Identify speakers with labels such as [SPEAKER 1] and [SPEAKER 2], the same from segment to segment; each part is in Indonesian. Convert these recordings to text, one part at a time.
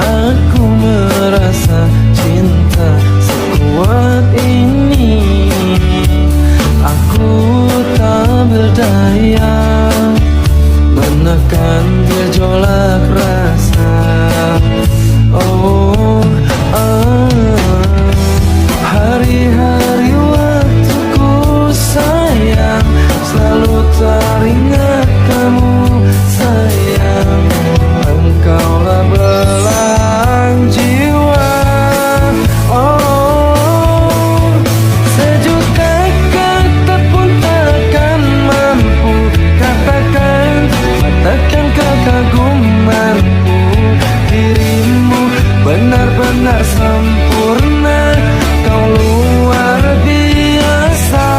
[SPEAKER 1] aku merasa cinta sekuat ini. Aku tak berdaya menekan gejolak rasa. Oh, hari-hari waktuku sayang, selalu teringat kamu sayang. Engkaulah belahan jiwa. Oh, sejuta kata pun takkan mampu katakan kekagumanku. Dirimu benar-benar sempurna, kau luar biasa.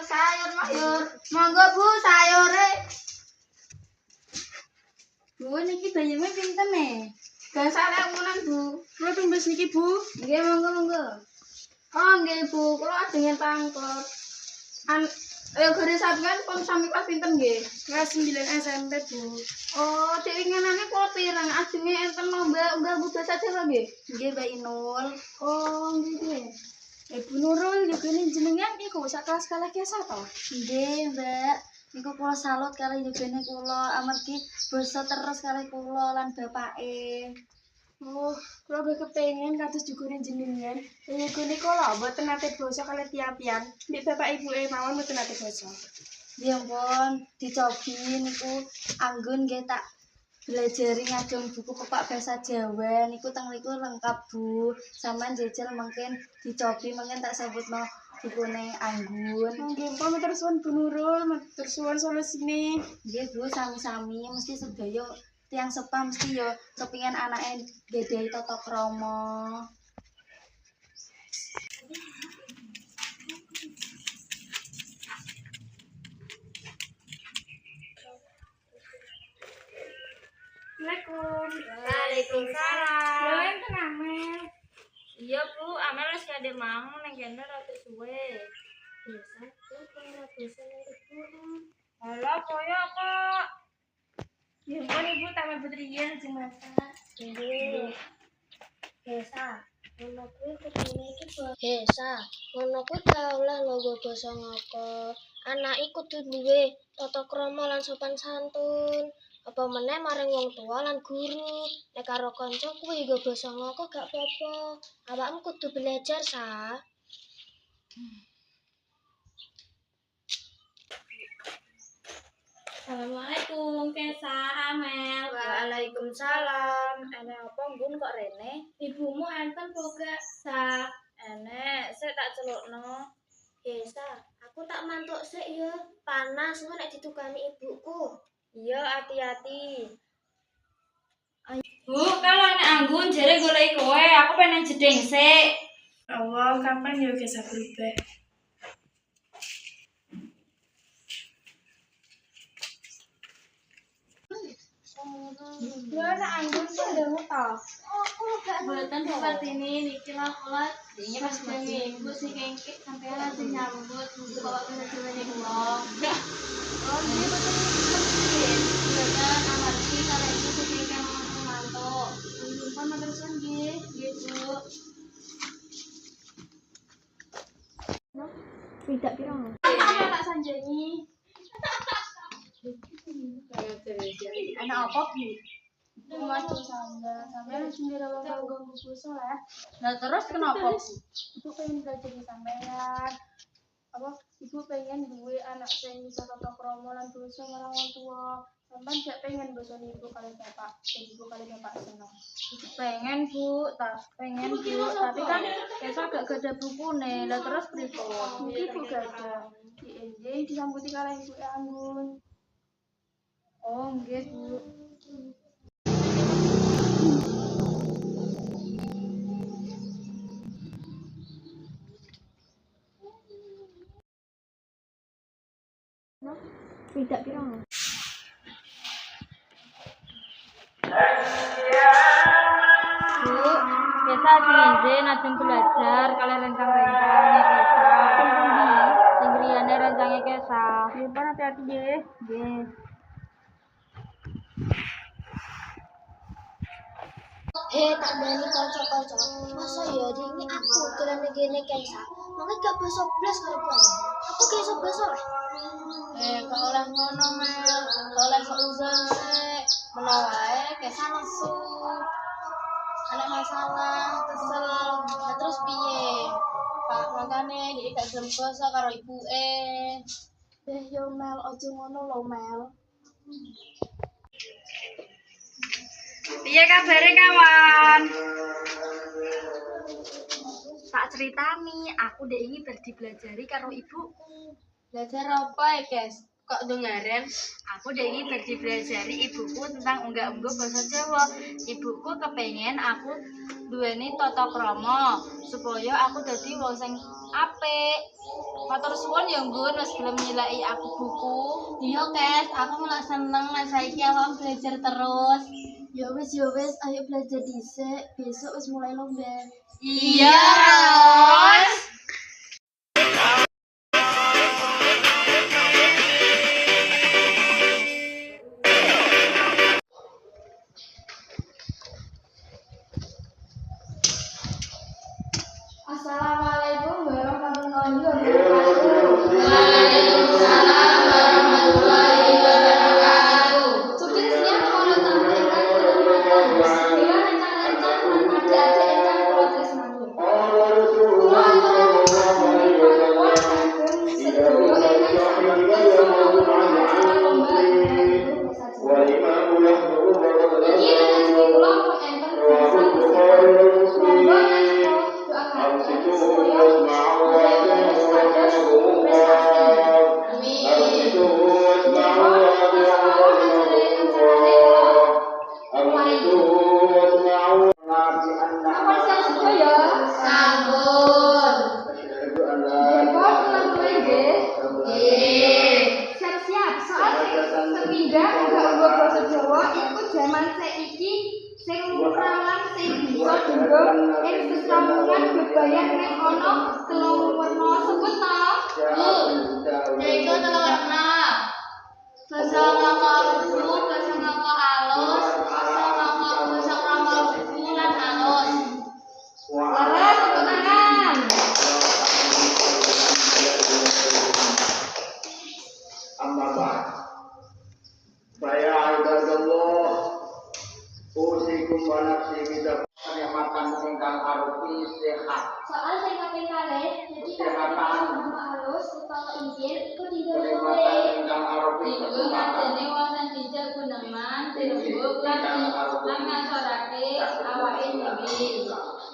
[SPEAKER 2] Sayur mayur. Monggo Bu sayure. Bu niki bayime pinten e? Dasare wulan Bu.
[SPEAKER 3] Kula tumbas niki Bu.
[SPEAKER 2] Nggih monggo. Oh nggih Bu, kula ajengen pangkot. Ayo gere sampean pun sami kelas pinten nggih?
[SPEAKER 3] Kelas 9 SMP Bu.
[SPEAKER 2] Oh, dek winginane kula pirang ajenge enten lomba Bu bahasa Jawa nggih?
[SPEAKER 3] Nggih Mbak Inul.
[SPEAKER 2] Oh nggih.
[SPEAKER 3] Ibu Nurul juga nih jenengan iku sak kelas kalih kesa to?
[SPEAKER 4] Nggih, Mbak. Niku kula salut kalih yogane kula amargi basa terus kalih kula lan bapake.
[SPEAKER 3] Oh, kula uga kepengen kados jugune jenengan. Yogane kula mboten nate basa kalih tiang-tiang. Mbek bapak ibu mawon mboten nate basa.
[SPEAKER 4] Ya ampun, dicobi niku anggun nggih tak belajari ngajeng buku pepak bahasa Jawa niku teng niku lengkap Bu. Sampeyan jejel mungkin dicobi mungkin tak sebutno bukune anggun.
[SPEAKER 3] Nggih, pun matur suwun Bu Nurul, matur suwun solusine.
[SPEAKER 4] Nggih Bu, sami-sami mesti sedaya tiang sepah mesti yo kepingin anake nggadhahi tata krama.
[SPEAKER 2] Waalaikumsalam.
[SPEAKER 3] Lha enten Amel.
[SPEAKER 2] Iya Bu, Amel wis gade mau ning kene rada suwe.
[SPEAKER 3] Biasa tuh kalau biasa ibu.
[SPEAKER 2] Halo, koyo kok.
[SPEAKER 3] Ya kan ibu taman betrian sing masak.
[SPEAKER 4] Nggih. Hesa, ngono kuwi kudune iki Hesa. Ngono kuwi ta oleh nggo basa ngoko. Anake kudu duwe tata krama lan sopan santun. Apa meneh maring wong tua lan guru. Nek karo kanca kuwi nggo basa ngoko gak apa-apa. Awakmu kudu belajar, Sa.
[SPEAKER 2] Assalamualaikum, Kesa, Amel.
[SPEAKER 4] Waalaikumsalam. Enek apa Bun kok rene?
[SPEAKER 2] Ibumu enten boga sa.
[SPEAKER 4] Enek, sik tak celukno. Hesa, aku tak mantuk sik ya. Panas engko nek ditukani ibuku. Iya, hati-hati.
[SPEAKER 2] Bu, kalau anak anggun jare golek kowe, aku pengen jeding sik.
[SPEAKER 3] Allah, kapan ya bisa berubah?
[SPEAKER 2] Lho anak anggun sing ndangu ta. Mboten seperti ini niki lah kula dene pas minggu sing kengkik sampeyan lagi nyambut mungkin bawa kena jane wong. Oh, ini betul betul. Betul amargi kalau itu sing kengkik mantuk. Nyimpen matur suwun nggih, nggih Bu.
[SPEAKER 4] Tidak piro.
[SPEAKER 2] Tak sanjani.
[SPEAKER 4] Anak apa, Bu?
[SPEAKER 3] Mas Sangga, sampean sendiri wong ganggu basa lah.
[SPEAKER 4] Nah, terus kenapa?
[SPEAKER 3] Ibu pengen belajar di sampean. Apa ibu pengen duwe anak sing bisa tata krama lan basa marang wong tua. Sampean gak pengen basa ibu kali bapak, dan ibu kali bapak seneng.
[SPEAKER 4] Pengen Bu, pengen Bu, tapi kan besok gak ada bukune. Lah terus pripun?
[SPEAKER 3] Iki Bu gak ada. Di NJ disambuti kalih ibu Anggun.
[SPEAKER 4] Oh, nggih Bu. Tidak pirang.
[SPEAKER 2] Bu, biasa izin ajeng belajar kalian rencang-rencangnya Kesa. Tinggriyane rencangnya Kesa.
[SPEAKER 3] Iya, Pak, hati-hati ya.
[SPEAKER 2] Nggih.
[SPEAKER 4] Tak berani kanca-kanca. Masa ya ini aku dolan ngene Kaisa. Mangke gak basa blas karo kowe. Aku gak iso basa lah.
[SPEAKER 2] Kok oleh ngono Mel, kok oleh seuzon sik. Menawa wae Kesa nesu. Ada masalah, kesel, nah terus piye? Pak makane dia gak gelem basa karo ibuke.
[SPEAKER 3] Yo Mel, ojo ngono lho Mel.
[SPEAKER 2] Piye kabare kawan? Tak ceritani, aku dek ini berdibelajari karo ibuku. Belajar apa ya guys? Kok dengaren? Aku dek ini berdibelajari ibuku tentang unggah-ungguh basa Jawa. Ibuku kepengen aku duweni tata krama supaya aku dadi wong sing apik. Matur suwun ya Nggun wis gelem nyilaki aku buku. Iya, Kes, aku malah seneng nek saiki awak belajar terus.
[SPEAKER 3] Ya wis, ayo belajar dhisik. Besok wis mulai lomba.
[SPEAKER 2] Iya, Ros.
[SPEAKER 3] Assalamualaikum warahmatullahi wabarakatuh.
[SPEAKER 2] Waalaikumsalam warahmatullahi wabarakatuh.
[SPEAKER 3] Sugeng siang para tamu ingkang dirahmati Dewan rencang-rencang lan adik-adik ingkang kula tresnani. Kula aturaken panuwun kagem sedaya ingkang sampun sawetara acara lomba unggah-ungguh basa Jawa. Iki ajeng kula pun enten basa monggo doakan supaya dados pados prestasi.
[SPEAKER 2] Amin.
[SPEAKER 3] Sampun siap sedaya.
[SPEAKER 2] Sampun.
[SPEAKER 3] Depon mulai nggih.
[SPEAKER 2] Nggih.
[SPEAKER 3] Siap-siap, soal sepindah unggah-ungguh basa Jawa iku jaman saiki sing lumrah lan sing bisa dienggo ing sesambungan bebayan nek ana telung werna sebut ta.
[SPEAKER 2] Bu, yaitu telur warna. Basa ngoko lugu, basa ngoko alus, basa krama lugu lan alus.
[SPEAKER 3] Laras tepuk tangan.
[SPEAKER 5] Amma ba'd. Saya ibadallah usikum wa nafsi bitakmatan ingkang arupi sehat.
[SPEAKER 3] Soal sing kaping kalih, jadi kata halus utawa inggil iku tinggal
[SPEAKER 5] Kenikmatan ingkang arupi
[SPEAKER 2] Iku
[SPEAKER 5] kesempatan.
[SPEAKER 2] ngajeni wong sing dijak guneman, dirembuk lan ngasorake awake dhewe.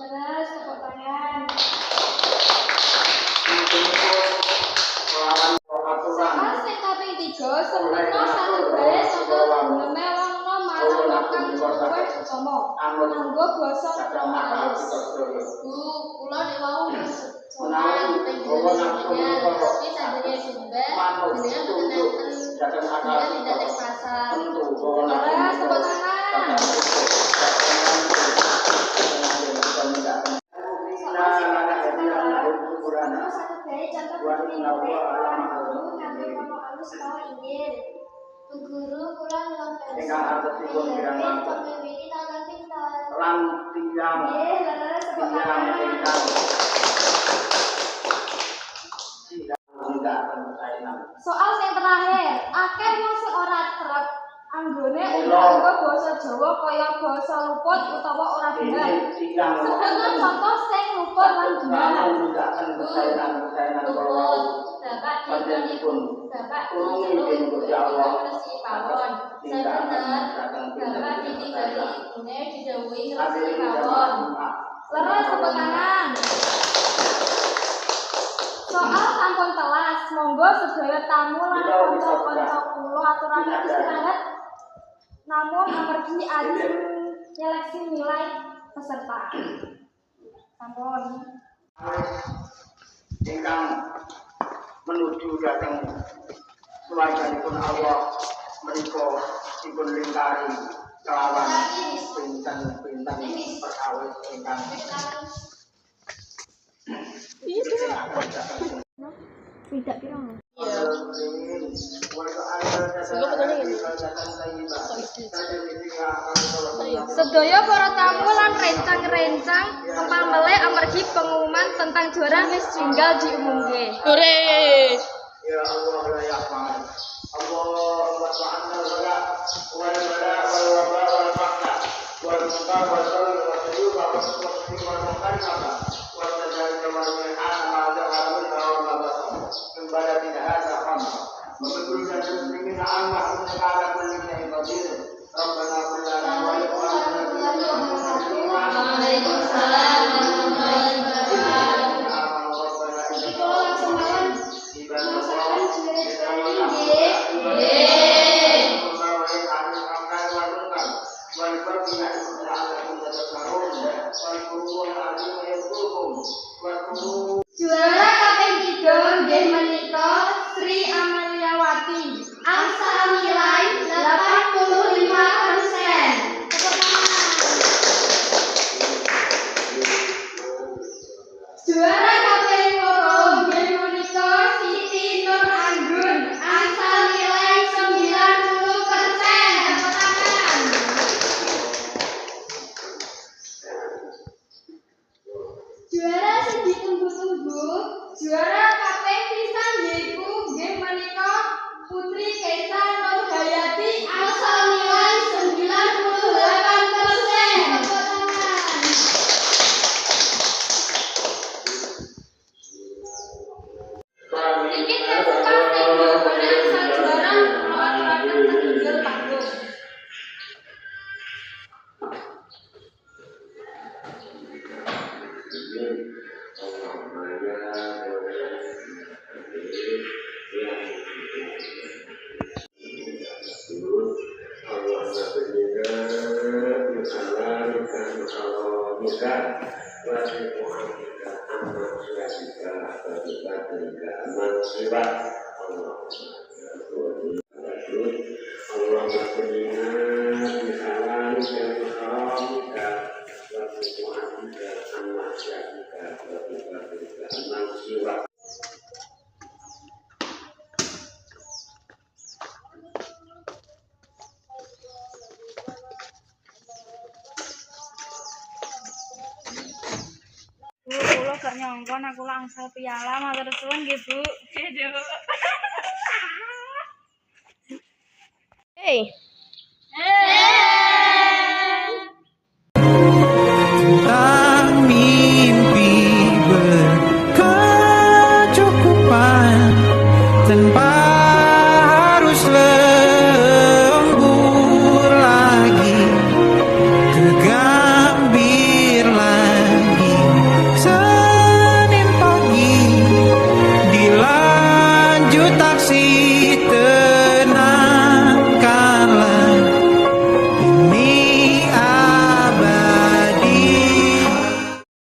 [SPEAKER 3] Terus tepuk tangan.
[SPEAKER 5] Melawan aturan
[SPEAKER 3] Soal sing kaping 3, sempurna salubre saka guneme wong marang kang luwih utama. Nganggo basa krama halus.
[SPEAKER 2] Bu, kula nek wau sowan teng jenengan, tapi sadaya sumber jenengan mboten enten jenengan tidak teng pasar.
[SPEAKER 3] Terus tepuk tangan. Soal sing kaping 9, satu bae contoh pemimpin orang guru nganggo krama halus utawa inggil. Bu guru kula nyuwun
[SPEAKER 5] Ingkang artosipun kirang
[SPEAKER 3] pemimpin tahun pinten.
[SPEAKER 5] lan tiang
[SPEAKER 3] Nggih, leres tepuk
[SPEAKER 5] tiang
[SPEAKER 3] tangan.
[SPEAKER 5] ingkang tidak kainan.
[SPEAKER 3] Soal yang terakhir, akeh wong sing ora trep anggone nganggo basa Jawa kaya basa luput utawa ora bener.
[SPEAKER 5] Ini tiang
[SPEAKER 3] Sebutna contoh sing luput lan bener.
[SPEAKER 5] namun tidak kesainan kalau
[SPEAKER 2] Bapak
[SPEAKER 5] Panjenengan
[SPEAKER 2] dipun Bapak
[SPEAKER 5] turun
[SPEAKER 2] disuruh
[SPEAKER 5] izin
[SPEAKER 2] ibu
[SPEAKER 5] Gusti Allah.
[SPEAKER 2] bersih pawon.
[SPEAKER 5] Tidak
[SPEAKER 2] Sebenar
[SPEAKER 5] akan
[SPEAKER 2] Bapak ditinggali ibune didhawuhi bersih
[SPEAKER 5] hadirin
[SPEAKER 2] pawon.
[SPEAKER 5] jamaah.
[SPEAKER 3] Leres tepuk tangan. Soal sampun telas, monggo sedaya tamu lan kanca-kanca kula aturaken istirahat. Namun amargi ajeng nyeleksi nilai peserta. Sampun.
[SPEAKER 5] Ingkang menuju datang Suwajanipun Allah menika dipun lingkari kelawan pinten-pinten perkawis ingkang
[SPEAKER 2] Tidak pirang.
[SPEAKER 3] Sedaya para tamu lan rencang-rencang pamele amargi pengumuman tentang juara wis jinggal diumumke. Hore!
[SPEAKER 5] Ya Allah la yaqman. Allahumma ta'ala wala wal bala wal waba wal faqra wal muqa wal sawl wal suyub wal wasfi wal muqarraba wal tajal wal mi'an ma zahara minha wa ma basan min baladina hadha khamsa wa min kulli muslimin amma innaka ala kulli shay'in qadir rabbana qul lana wa li
[SPEAKER 2] Waalaikumsalam warahmatullahi wabarakatuh. Iki kalau langsung malam masakan juara-juara ini juara kaping 3 nggih menika Sri Amaliawati. Angsal nilai 85%. Juara kaping 2 nggih menika Siti Nur Anggun. Angsal nilai 90%. Tepuk tangan. Juara sing ditunggu-tunggu, juara kaping pisan yaiku nggih menika Putri Kesa Nur Hayati. Angsal nilai 98%. Tepuk tangan. Iki terbuka sing golongan sajuara mewakilkan tertinggal panggung. Bu, kula gak nyongkon aku langsung piala matur suwun nggih, Bu. Hey.
[SPEAKER 1] Tentang mimpi berkecukupan tanpa harus lembur lagi, kegambir lagi. Senin pagi dilanjut taksi